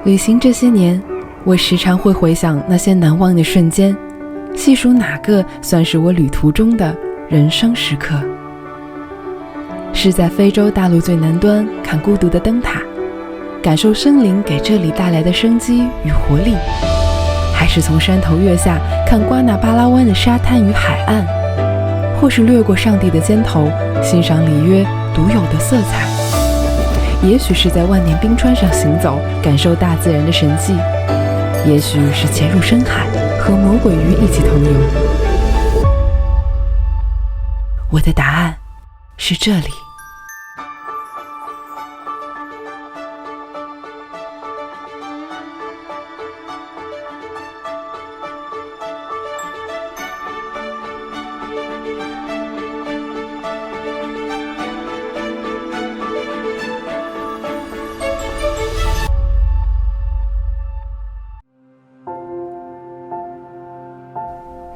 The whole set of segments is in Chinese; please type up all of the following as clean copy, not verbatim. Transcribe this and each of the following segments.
旅行这些年，我时常会回想那些难忘的瞬间，细数哪个算是我旅途中的人生时刻。是在非洲大陆最南端看孤独的灯塔，感受森林给这里带来的生机与活力，还是从山头月下看瓜纳巴拉湾的沙滩与海岸，或是掠过上帝的肩头，欣赏里约独有的色彩。也许是在万年冰川上行走，感受大自然的神迹，也许是潜入深海，和魔鬼鱼一起同游。我的答案是这里。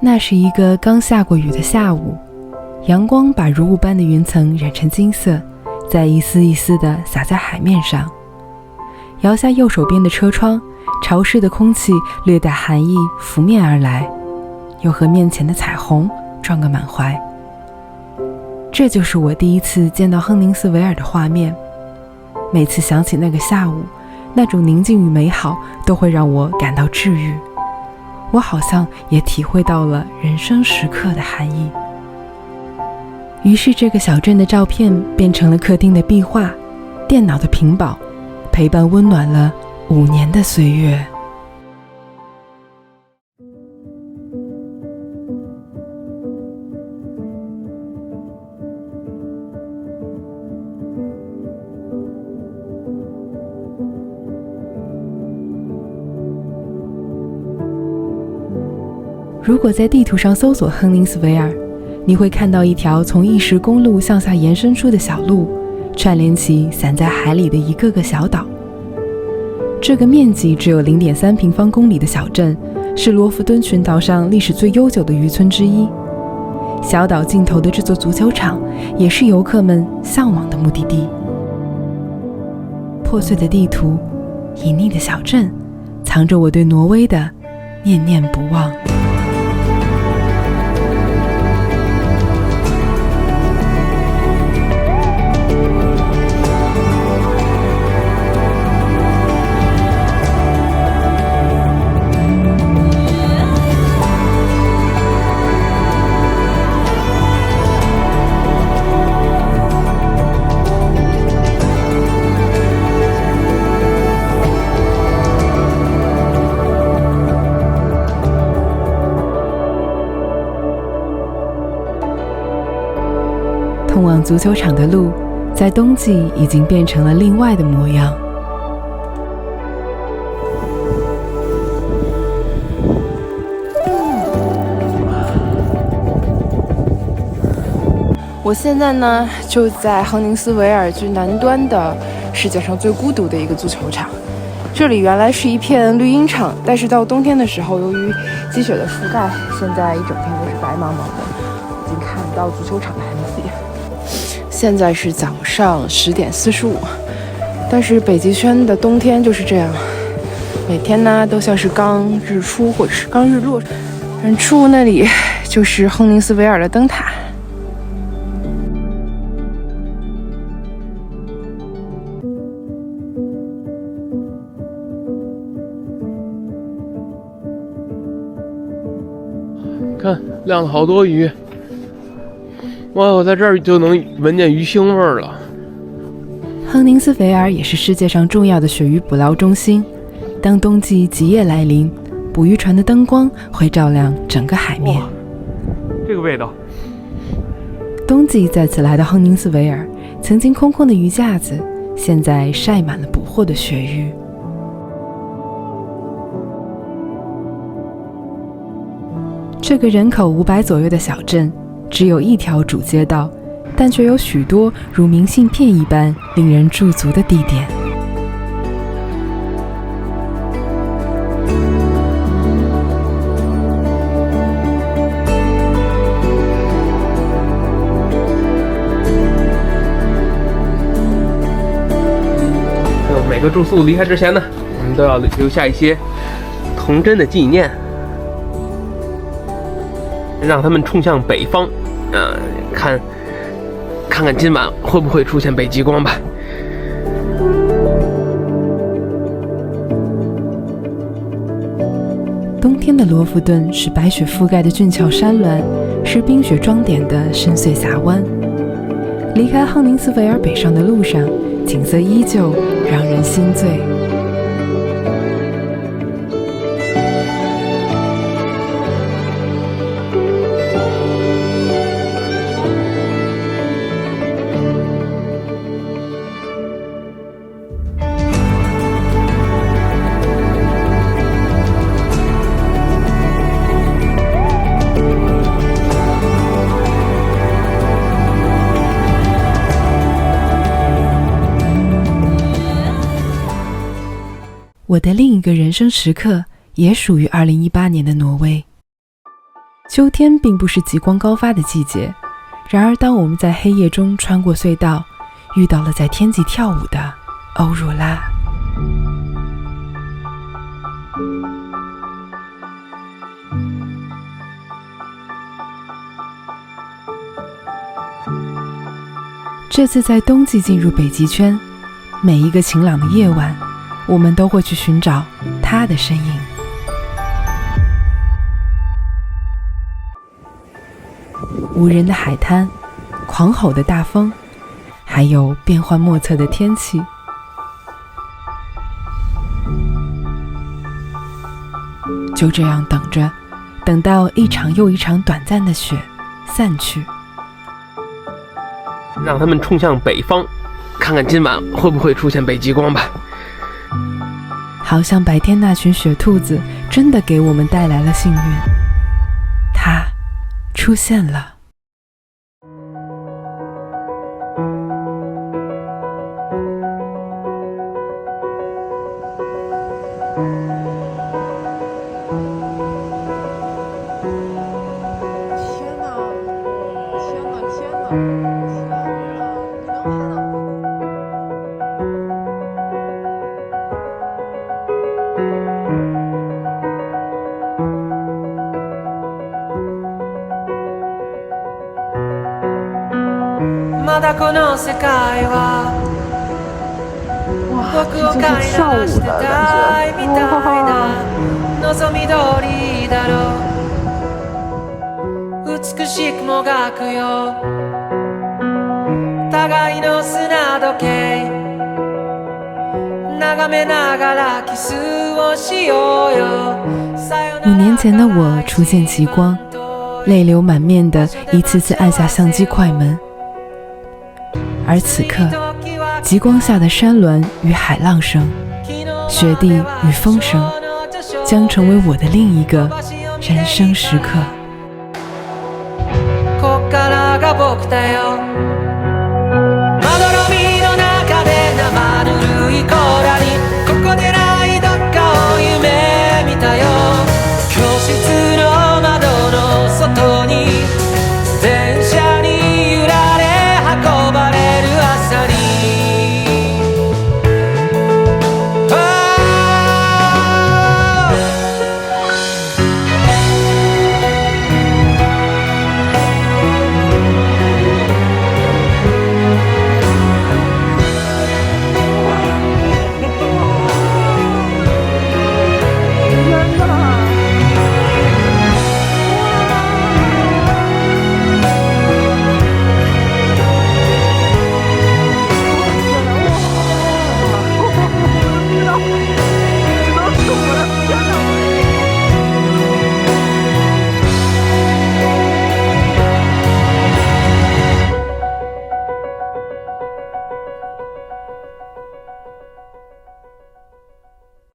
那是一个刚下过雨的下午，阳光把如雾般的云层染成金色，再一丝一丝地洒在海面上。摇下右手边的车窗，潮湿的空气略带寒意拂面而来，又和面前的彩虹撞个满怀。这就是我第一次见到亨宁斯维尔的画面。每次想起那个下午，那种宁静与美好都会让我感到治愈。我好像也体会到了人生时刻的含义。于是这个小镇的照片变成了客厅的壁画，电脑的屏保，陪伴温暖了5年的岁月。如果在地图上搜索亨宁斯维尔，你会看到一条从意石公路向下延伸出的小路，串联起散在海里的一个个小岛。这个面积只有 0.3 平方公里的小镇，是罗弗敦群岛上历史最悠久的渔村之一。小岛尽头的这座足球场，也是游客们向往的目的地。破碎的地图，隐匿的小镇，藏着我对挪威的念念不忘。通往足球场的路，在冬季已经变成了另外的模样。我现在呢，就在亨宁斯维尔最南端的世界上最孤独的一个足球场。这里原来是一片绿茵场，但是到冬天的时候，由于积雪的覆盖，现在一整片都是白茫茫的，已经看不到足球场的痕迹。现在是早上10点45，但是北极圈的冬天就是这样，每天呢都像是刚日出或者是刚日落。远处那里就是亨宁斯维尔的灯塔。看，晾了好多鱼。哇，我在这儿就能闻见鱼腥味儿了。亨宁斯维尔也是世界上重要的鳕鱼捕捞中心。当冬季极夜来临，捕鱼船的灯光会照亮整个海面。这个味道。冬季再次来到亨宁斯维尔，曾经空空的鱼架子，现在晒满了捕获的鳕鱼。这个人口500左右的小镇，只有一条主街道，但却有许多如明信片一般令人驻足的地点。每个住宿离开之前呢，我们们都要留下一些童真的纪念，让他们冲向北方，看看今晚会不会出现北极光吧。冬天的罗弗顿是白雪覆盖的俊俏山峦，是冰雪装点的深邃峡湾。离开亨宁斯维尔北上的路上，景色依旧让人心醉。我的另一个人生时刻也属于2018年的挪威。秋天并不是极光高发的季节，然而当我们在黑夜中穿过隧道，遇到了在天际跳舞的欧若拉。这次在冬季进入北极圈，每一个晴朗的夜晚，我们都会去寻找他的身影。无人的海滩，狂吼的大风，还有变幻莫测的天气。就这样等着，等到一场又一场短暂的雪散去，让他们冲向北方，看看今晚会不会出现北极光吧。好像白天那群雪兔子真的给我们带来了幸运，它出现了。哇，这就是跳舞的感觉！哇，5年前的我初见极光，泪流满面的一次次按下相机快门。而此刻，极光下的山峦与海浪声，雪地与风声，将成为我的另一个人生时刻。